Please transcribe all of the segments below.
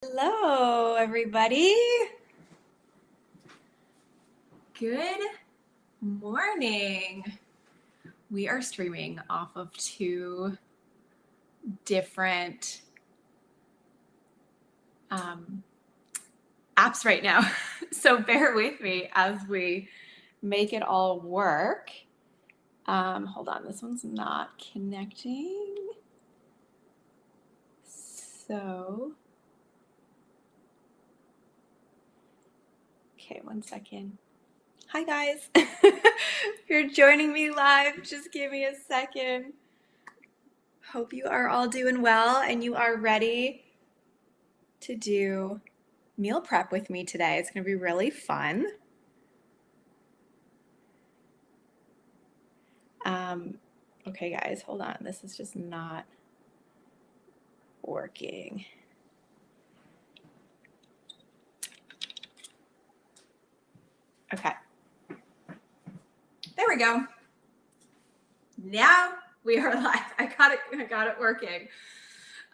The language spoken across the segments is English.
Hello, everybody. Good morning. We are streaming off of two different apps right now. So bear with me as we make it all work. Hold on, this one's not connecting. So, okay, 1 second. Hi guys. If you're joining me live, just give me a second. Hope you are all doing well and you are ready to do meal prep with me today. It's going to be really fun. Okay, guys, hold on. This is just not working. Okay. There we go. Now we are live. I got it working.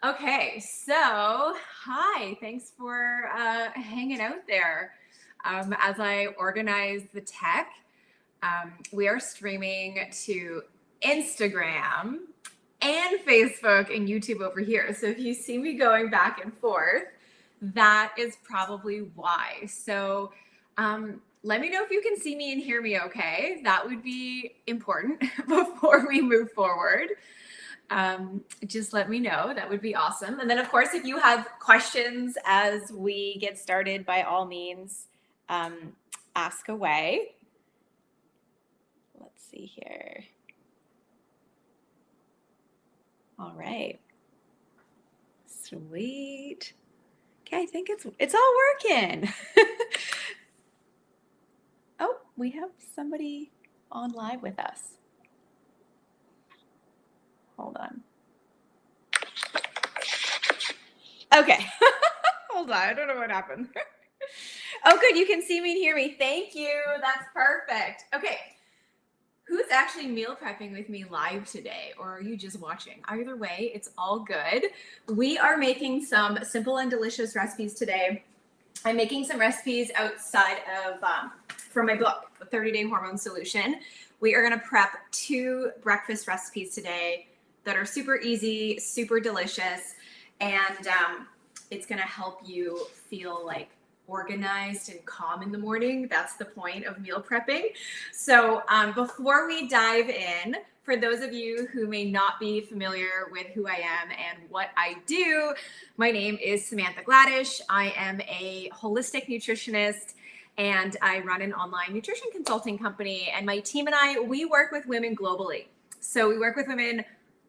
Okay, so hi, thanks for hanging out there. As I organize the tech, we are streaming to Instagram and Facebook and YouTube over here. So if you see me going back and forth, that is probably why. So let me know if you can see me and hear me okay. That would be important before we move forward. Just let me know. That would be awesome. And then, of course, if you have questions as we get started, by all means, ask away. Let's see here. All right. Sweet. Okay, I think it's all working. Oh, we have somebody on live with us. Hold on. Okay. Hold on. I don't know what happened. Oh, good. You can see me and hear me. Thank you. That's perfect. Okay. Who's actually meal prepping with me live today, or are you just watching? Either way, it's all good. We are making some simple and delicious recipes today. I'm making some recipes outside of from my book, The 30-Day Hormone Solution. We are going to prep 2 breakfast recipes today that are super easy, super delicious, and it's going to help you feel like organized and calm in the morning. That's the point of meal prepping. So before we dive in, for those of you who may not be familiar with who I am and what I do, my name is Samantha Gladish. I am a holistic nutritionist and I run an online nutrition consulting company. And my team and I, we work with women globally. So we work with women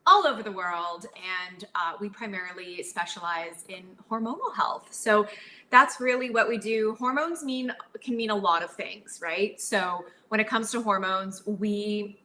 all over the world, and we primarily specialize in hormonal health. So that's really what we do. Hormones can mean a lot of things, right? So when it comes to hormones, we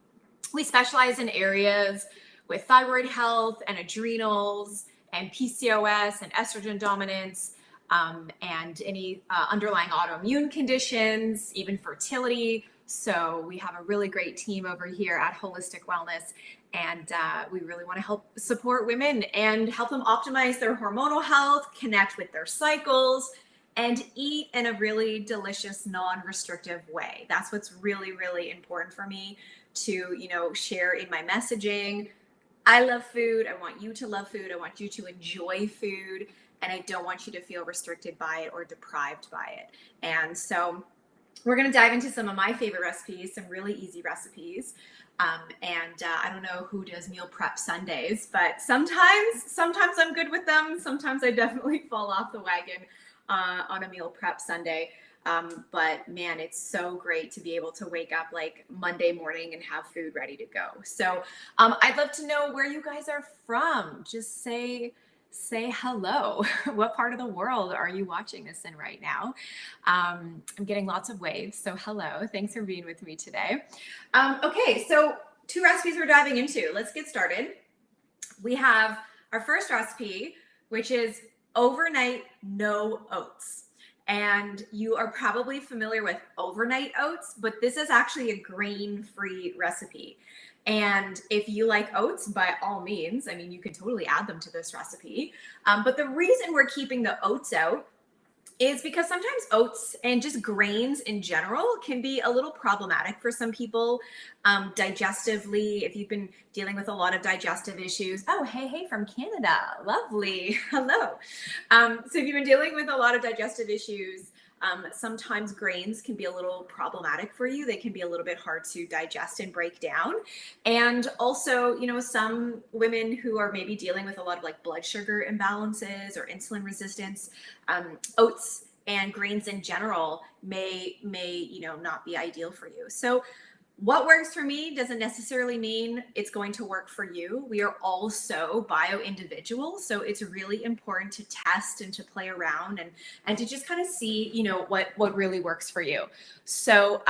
specialize in areas with thyroid health and adrenals and PCOS and estrogen dominance, and any underlying autoimmune conditions, even fertility. So we have a really great team over here at Holistic Wellness, and we really want to help support women and help them optimize their hormonal health, connect with their cycles, and eat in a really delicious, non-restrictive way. That's what's really, really important for me to, share in my messaging. I love food. I want you to love food. I want you to enjoy food, and I don't want you to feel restricted by it or deprived by it. And so we're going to dive into some of my favorite recipes, some really easy recipes. I don't know who does meal prep Sundays, but sometimes I'm good with them. Sometimes I definitely fall off the wagon on a meal prep Sunday. But man, it's so great to be able to wake up like Monday morning and have food ready to go. So I'd love to know where you guys are from. Just say hello. What part of the world are you watching this in right now? I'm getting lots of waves, so hello. Thanks for being with me today. Okay, so 2 recipes we're diving into. Let's get started. We have our first recipe, which is overnight no oats. And you are probably familiar with overnight oats, but this is actually a grain-free recipe. And if you like oats, by all means, I mean, you can totally add them to this recipe. But the reason we're keeping the oats out is because sometimes oats and just grains in general can be a little problematic for some people digestively. If you've been dealing with a lot of digestive issues, oh, hey, from Canada, lovely, hello. So if you've been dealing with a lot of digestive issues, sometimes grains can be a little problematic for you. They can be a little bit hard to digest and break down. And also, you know, some women who are maybe dealing with a lot of like blood sugar imbalances or insulin resistance, oats and grains in general may, you know, not be ideal for you. So what works for me doesn't necessarily mean it's going to work for you. We are all so bio individuals. So it's really important to test and to play around and to just kind of see, you know, what really works for you. So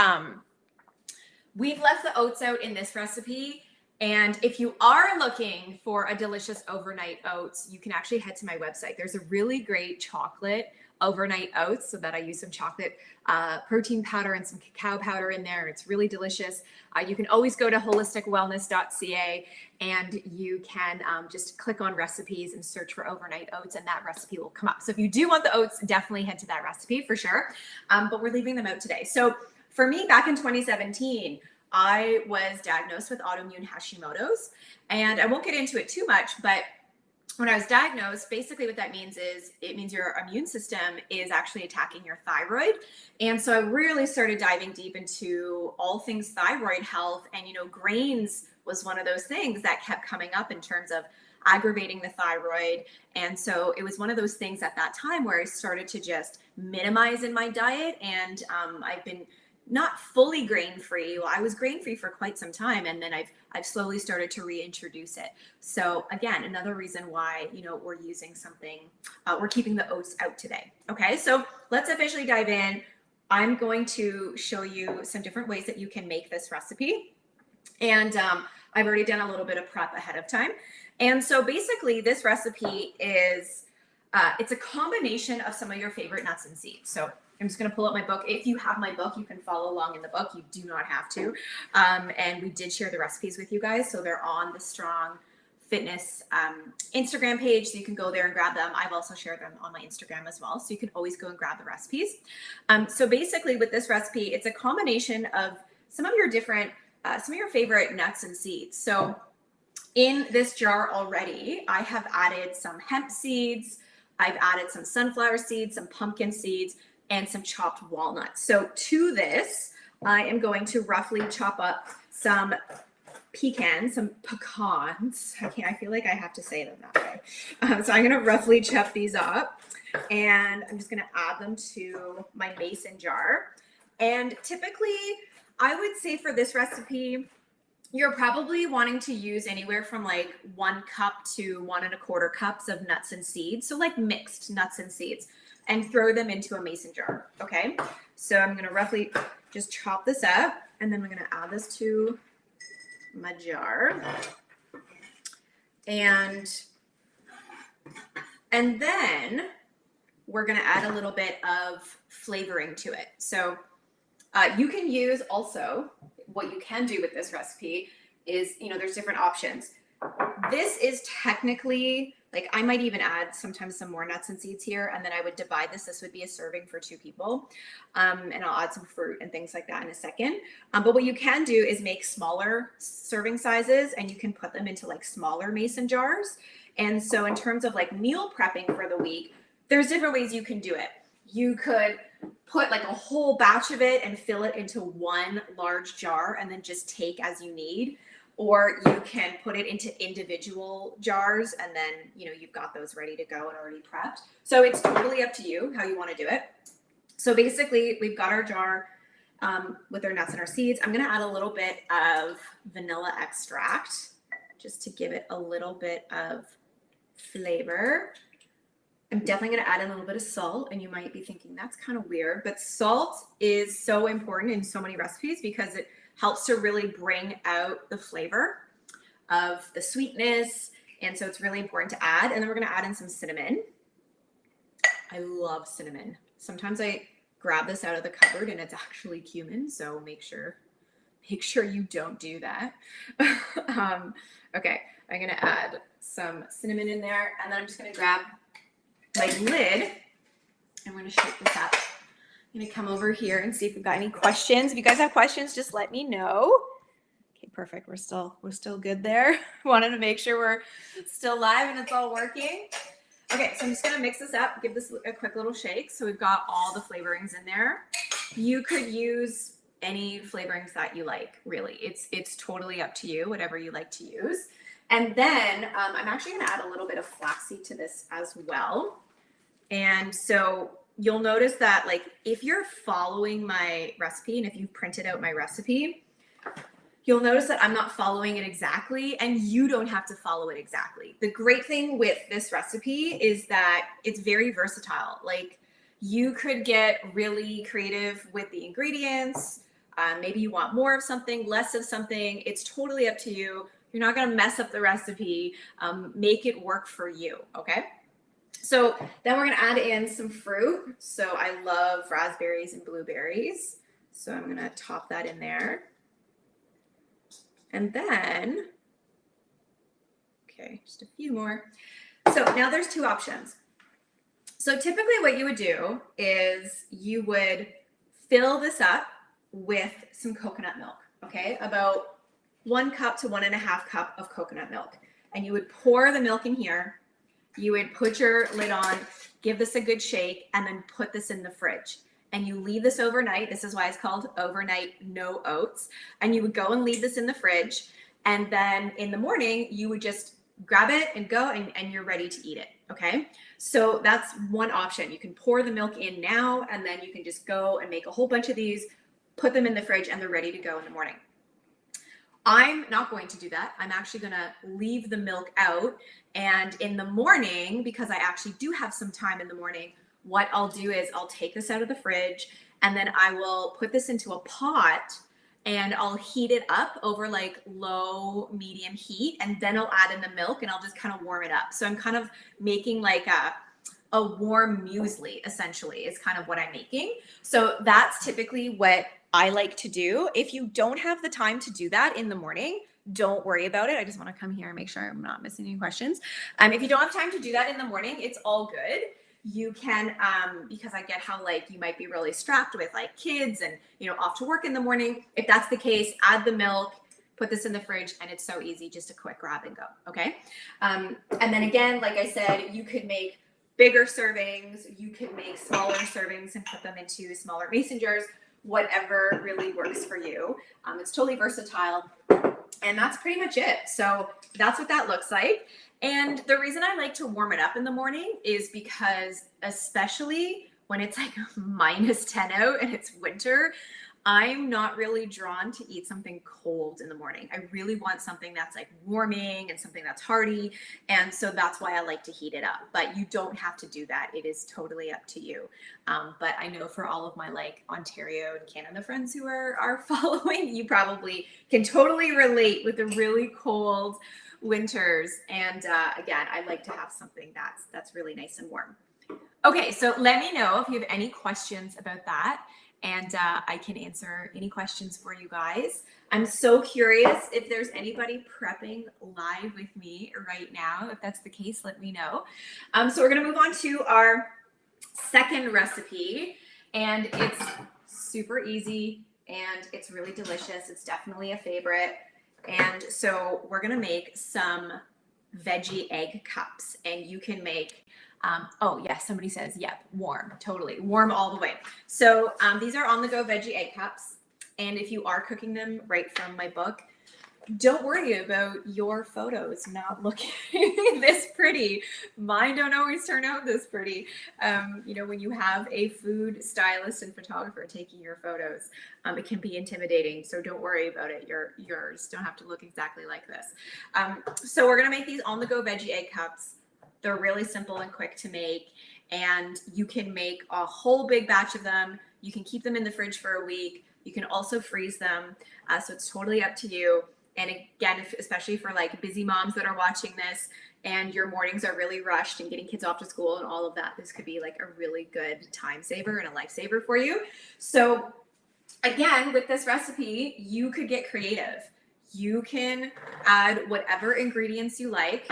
we've left the oats out in this recipe. And if you are looking for a delicious overnight oats, you can actually head to my website. There's a really great chocolate overnight oats, so that I use some chocolate protein powder and some cacao powder in there. It's really delicious. You can always go to holisticwellness.ca and you can just click on recipes and search for overnight oats, and that recipe will come up. So if you do want the oats, definitely head to that recipe for sure. But we're leaving them out today. So for me, back in 2017, I was diagnosed with autoimmune Hashimoto's, and I won't get into it too much, but when I was diagnosed, basically what that means is it means your immune system is actually attacking your thyroid. And so I really started diving deep into all things thyroid health. And, you know, grains was one of those things that kept coming up in terms of aggravating the thyroid. And so it was one of those things at that time where I started to just minimize in my diet. And I've been not fully grain-free. Well, I was grain-free for quite some time, and then I've slowly started to reintroduce it. So again, another reason why, you know, we're using something, we're keeping the oats out today. Okay, so let's officially dive in. I'm going to show you some different ways that you can make this recipe. And I've already done a little bit of prep ahead of time. And so basically this recipe is, it's a combination of some of your favorite nuts and seeds. So I'm just going to pull up my book. If you have my book, you can follow along in the book. You do not have to. And we did share the recipes with you guys. So they're on the Strong Fitness Instagram page. So you can go there and grab them. I've also shared them on my Instagram as well. So you can always go and grab the recipes. So basically with this recipe, it's a combination of some of your different, some of your favorite nuts and seeds. So in this jar already, I have added some hemp seeds. I've added some sunflower seeds, some pumpkin seeds, and some chopped walnuts. So to this, I am going to roughly chop up some pecans, some pecans. I feel like I have to say them that way. So I'm going to roughly chop these up, and I'm just going to add them to my mason jar. And typically, I would say for this recipe, you're probably wanting to use anywhere from like 1 cup to 1 1/4 cups of nuts and seeds. So like mixed nuts and seeds, and throw them into a mason jar. Okay. So I'm going to roughly just chop this up, and then we're going to add this to my jar. And then we're going to add a little bit of flavoring to it. So you can use also, what you can do with this recipe is, you know, there's different options. This is technically, like, I might even add sometimes some more nuts and seeds here, and then I would divide this. This would be a serving for 2 people. And I'll add some fruit and things like that in a second. But what you can do is make smaller serving sizes, and you can put them into like smaller mason jars. And so in terms of like meal prepping for the week, there's different ways you can do it. You could put like a whole batch of it and fill it into 1 large jar and then just take as you need. Or you can put it into individual jars, and then, you know, you've got those ready to go and already prepped. So it's totally up to you how you want to do it. So basically, we've got our jar with our nuts and our seeds. I'm going to add a little bit of vanilla extract just to give it a little bit of flavor. I'm definitely going to add a little bit of salt, and you might be thinking that's kind of weird, but salt is so important in so many recipes because it helps to really bring out the flavor of the sweetness. And so it's really important to add. And then we're going to add in some cinnamon. I love cinnamon. Sometimes I grab this out of the cupboard and it's actually cumin. So make sure make sure you don't do that. Okay, I'm gonna add some cinnamon in there, and then I'm just gonna grab my lid. I'm gonna shake this up. I'm gonna come over here and see if we've got any questions. If you guys have questions, just let me know. Okay, perfect. We're still good there. Wanted to make sure we're still live and it's all working. Okay, so I'm just gonna mix this up, give this a quick little shake. So we've got all the flavorings in there. You could use any flavorings that you like, really. It's totally up to you, whatever you like to use. And then I'm actually gonna add a little bit of flaxseed to this as well. And so you'll notice that, like, if you're following my recipe and if you've printed out my recipe, you'll notice that I'm not following it exactly, and you don't have to follow it exactly. The great thing with this recipe is that it's very versatile. Like, you could get really creative with the ingredients. Maybe you want more of something, less of something. It's totally up to you. You're not gonna mess up the recipe. Make it work for you, okay? So then we're gonna add in some fruit. So I love raspberries and blueberries. So I'm gonna top that in there. And then, okay, just a few more. So now there's two options. So typically what you would do is you would fill this up with some coconut milk, okay? About 1 cup to 1.5 cups of coconut milk. And you would pour the milk in here. You would put your lid on, give this a good shake, and then put this in the fridge. And you leave this overnight. This is why it's called overnight no oats. And you would go and leave this in the fridge. And then in the morning, you would just grab it and go, and you're ready to eat it, okay? So that's one option. You can pour the milk in now, and then you can just go and make a whole bunch of these, put them in the fridge, and they're ready to go in the morning. I'm not going to do that. I'm actually gonna leave the milk out. And in the morning, because I actually do have some time in the morning, what I'll do is I'll take this out of the fridge, and then I will put this into a pot, and I'll heat it up over like low, medium heat, and then I'll add in the milk, and I'll just kind of warm it up. So I'm kind of making like a warm muesli, essentially, is kind of what I'm making. So that's typically what I like to do. If you don't have the time to do that in the morning, don't worry about it. I just want to come here and make sure I'm not missing any questions. If you don't have time to do that in the morning, it's all good. You can, because I get how, like, you might be really strapped with like kids and, you know, off to work in the morning. If that's the case, add the milk, put this in the fridge, and it's so easy, just a quick grab and go, okay? And then again, like I said, you could make bigger servings, you could make smaller servings and put them into smaller mason jars, whatever really works for you. It's totally versatile. And that's pretty much it. So that's what that looks like. And the reason I like to warm it up in the morning is because, especially when it's like -10 out and it's winter, I'm not really drawn to eat something cold in the morning. I really want something that's like warming and something that's hearty. And so that's why I like to heat it up. But you don't have to do that. It is totally up to you. But I know for all of my like Ontario and Canada friends who are following, you probably can totally relate with the really cold winters. And again, I like to have something that's really nice and warm. Okay, so let me know if you have any questions about that, and I can answer any questions for you guys. I'm so curious if there's anybody prepping live with me right now. If that's the case, let me know. So we're gonna move on to our second recipe, and it's super easy and it's really delicious. It's definitely a favorite. And so we're gonna make some veggie egg cups, and you can make, oh yes, somebody says, yep, warm, totally, warm all the way. So these are on the Go Veggie Egg Cups, and if you are cooking them right from my book, don't worry about your photos not looking this pretty. Mine don't always turn out this pretty. You know, when you have a food stylist and photographer taking your photos, it can be intimidating. So don't worry about it. Yours don't have to look exactly like this. So we're gonna make these on the Go Veggie Egg Cups. They're really simple and quick to make, and you can make a whole big batch of them. You can keep them in the fridge for a week. You can also freeze them. So it's totally up to you. And again, especially for like busy moms that are watching this and your mornings are really rushed and getting kids off to school and all of that, this could be like a really good time saver and a lifesaver for you. So again, with this recipe, you could get creative. You can add whatever ingredients you like.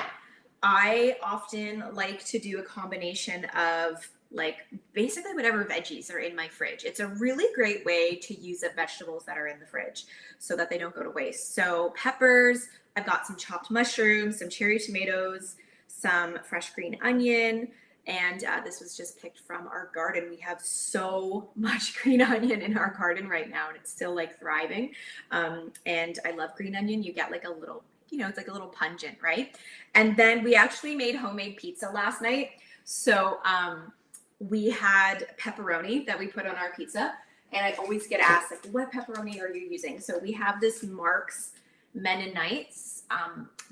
I often like to do a combination of like basically whatever veggies are in my fridge. It's a really great way to use up vegetables that are in the fridge so that they don't go to waste. So peppers, I've got some chopped mushrooms, some cherry tomatoes, some fresh green onion, and this was just picked from our garden. We have so much green onion in our garden right now, and it's still like thriving. And I love green onion. You get like a little, it's like a little pungent, right? And then we actually made homemade pizza last night. So we had pepperoni that we put on our pizza. And I always get asked, like, what pepperoni are you using? So we have this Mark's Mennonites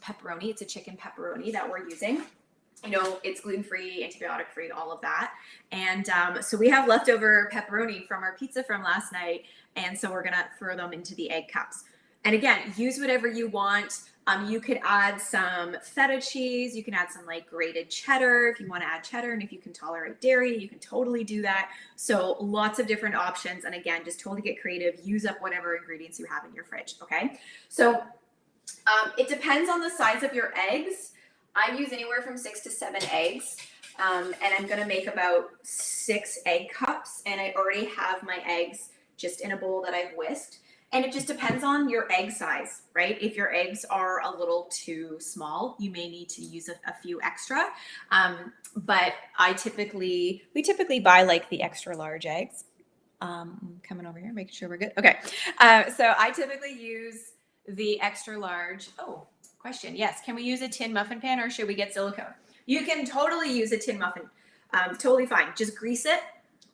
pepperoni. It's a chicken pepperoni that we're using. It's gluten-free, antibiotic-free, all of that. And so we have leftover pepperoni from our pizza from last night. And so we're going to throw them into the egg cups. And again, use whatever you want. You could add some feta cheese. You can add some like grated cheddar if you want to add cheddar. And if you can tolerate dairy, you can totally do that. So lots of different options. And again, just totally get creative. Use up whatever ingredients you have in your fridge. Okay. So it depends on the size of your eggs. I use anywhere from 6 to 7 eggs. And I'm going to make about 6 egg cups. And I already have my eggs just in a bowl that I've whisked. And it just depends on your egg size, right? If your eggs are a little too small, you may need to use a few extra. But we typically buy like the extra large eggs. Coming over here, making sure we're good. Okay. So I typically use the extra large. Oh, question. Yes. Can we use a tin muffin pan or should we get silicone? You can totally use a tin muffin. Totally fine. Just grease it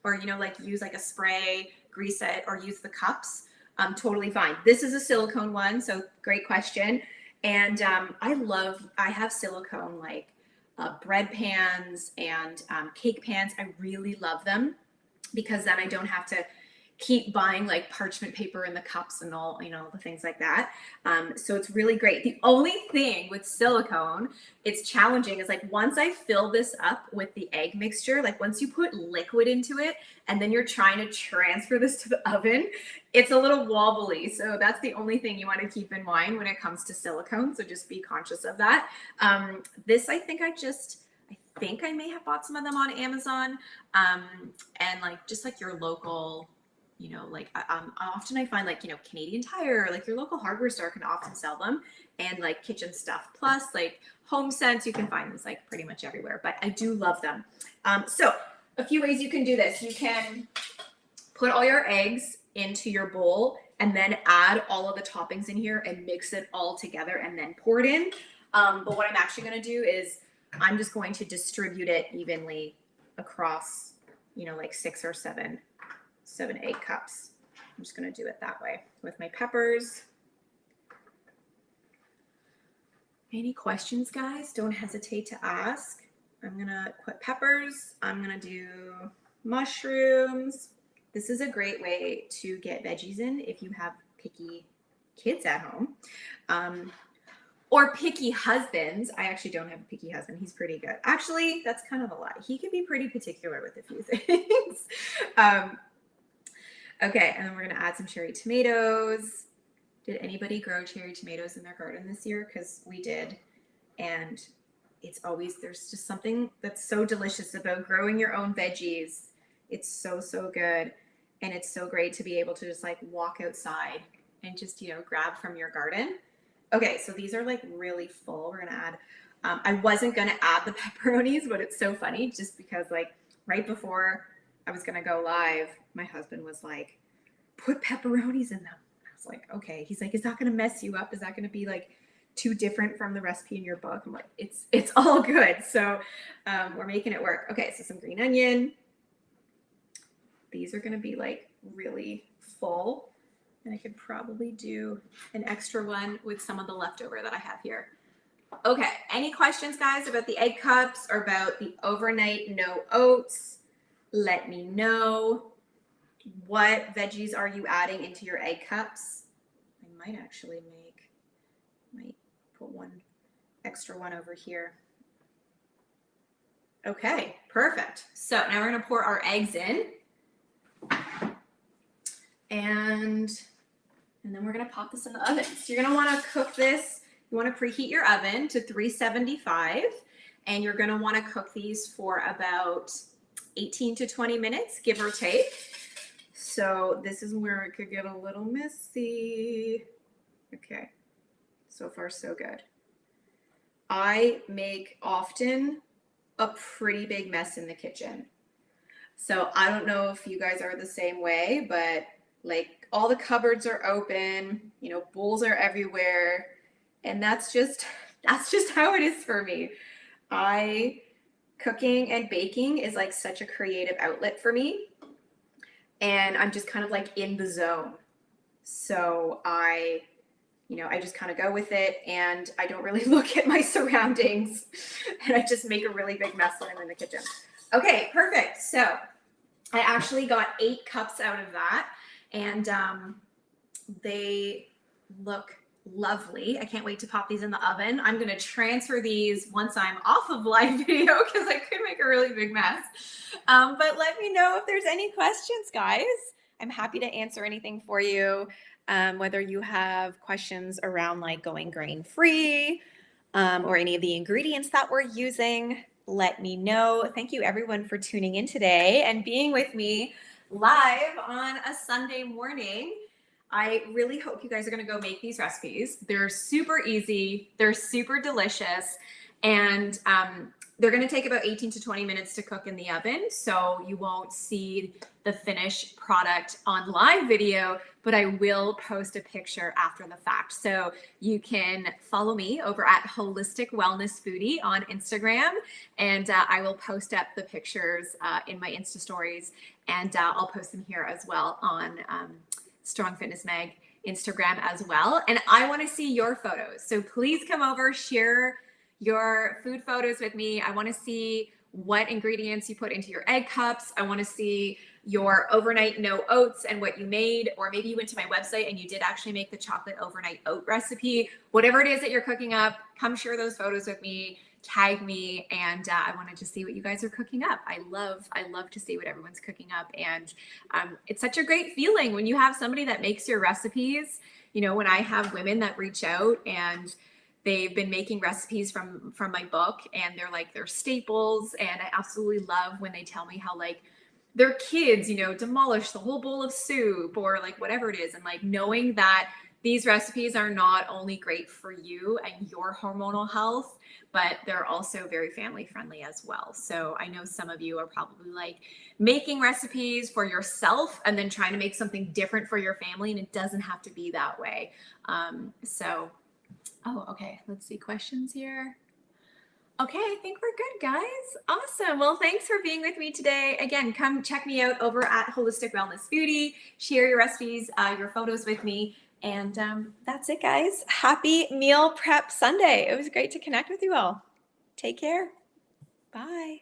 or, like use like a spray, grease it or use the cups. Totally fine. This is a silicone one. So great question. And I have silicone like bread pans and cake pans. I really love them because then I don't have to keep buying like parchment paper in the cups and all, the things like that. So it's really great. The only thing with silicone, it's challenging is like once I fill this up with the egg mixture, like once you put liquid into it and then you're trying to transfer this to the oven, it's a little wobbly. So that's the only thing you want to keep in mind when it comes to silicone. So just be conscious of that. This, I think I may have bought some of them on Amazon. And like, just like your local, often I find like, Canadian Tire, like your local hardware store can often sell them and like Kitchen Stuff Plus, like Home Sense, you can find this like pretty much everywhere, but I do love them. So a few ways you can do this. You can put all your eggs into your bowl and then add all of the toppings in here and mix it all together and then pour it in. But what I'm actually going to do is I'm just going to distribute it evenly across, like 6 or 7 egg cups. I'm just going to do it that way with my peppers. Any questions, guys? Don't hesitate to ask. I'm going to put peppers. I'm going to do mushrooms. This is a great way to get veggies in if you have picky kids at home. Or picky husbands. I actually don't have a picky husband. He's pretty good. Actually, that's kind of a lie. He can be pretty particular with a few things. Okay, and then we're going to add some cherry tomatoes. Did anybody grow cherry tomatoes in their garden this year? Because we did. And there's just something that's so delicious about growing your own veggies. It's so, so good. And it's so great to be able to just like walk outside and just, grab from your garden. Okay, so these are like really full. We're going to add, I wasn't going to add the pepperonis, but it's so funny just because like right before I was going to go live, my husband was like, put pepperonis in them. I was like, okay. He's like, is that going to mess you up? Is that going to be like too different from the recipe in your book? I'm like, it's all good. So we're making it work. Okay, so some green onion. These are going to be like really full. And I could probably do an extra one with some of the leftover that I have here. Okay, any questions, guys, about the egg cups or about the overnight no oats? Let me know. What veggies are you adding into your egg cups? I might actually put one extra one over here. Okay, perfect. So now we're going to pour our eggs in. And then we're gonna pop this in the oven. So you're gonna wanna cook this, you wanna preheat your oven to 375, and you're gonna wanna cook these for about 18 to 20 minutes, give or take. So this is where it could get a little messy. Okay, so far so good. I make often a pretty big mess in the kitchen. So I don't know if you guys are the same way, but like all the cupboards are open, you know, bowls are everywhere, and that's just how it is for me. Cooking and baking is like such a creative outlet for me, and I'm just kind of like in the zone. So I just kind of go with it, and I don't really look at my surroundings, and I just make a really big mess when I'm in the kitchen. Okay, perfect. So I actually got 8 cups out of that, and they look lovely. I can't wait to pop these in the oven. I'm going to transfer these once I'm off of live video because I could make a really big mess. But let me know if there's any questions, guys. I'm happy to answer anything for you. Whether you have questions around like going grain-free or any of the ingredients that we're using, let me know. Thank you everyone for tuning in today and being with me live on a Sunday morning. I really hope you guys are going to go make these recipes. They're super easy. They're super delicious. And they're going to take about 18 to 20 minutes to cook in the oven. So you won't see the finished product on live video, but I will post a picture after the fact. So you can follow me over at Holistic Wellness Foodie on Instagram. And I will post up the pictures in my Insta stories. And I'll post them here as well on Strong Fitness Mag Instagram as well. And I want to see your photos. So please come over, share your food photos with me. I want to see what ingredients you put into your egg cups. I want to see your overnight no oats and what you made, or maybe you went to my website and you did actually make the chocolate overnight oat recipe. Whatever it is that you're cooking up, come share those photos with me, tag me, and I wanted to see what you guys are cooking up. I love to see what everyone's cooking up, and it's such a great feeling when you have somebody that makes your recipes. You know, when I have women that reach out and they've been making recipes from my book, and they're like their staples, and I absolutely love when they tell me how like their kids, you know, demolish the whole bowl of soup or like whatever it is, and like knowing that these recipes are not only great for you and your hormonal health, but they're also very family friendly as well. So I know some of you are probably like making recipes for yourself and then trying to make something different for your family, and it doesn't have to be that way. Oh, okay. Let's see questions here. Okay, I think we're good, guys. Awesome. Well, thanks for being with me today. Again, come check me out over at Holistic Wellness Foodie. Share your recipes, your photos with me. And that's it, guys. Happy Meal Prep Sunday. It was great to connect with you all. Take care. Bye.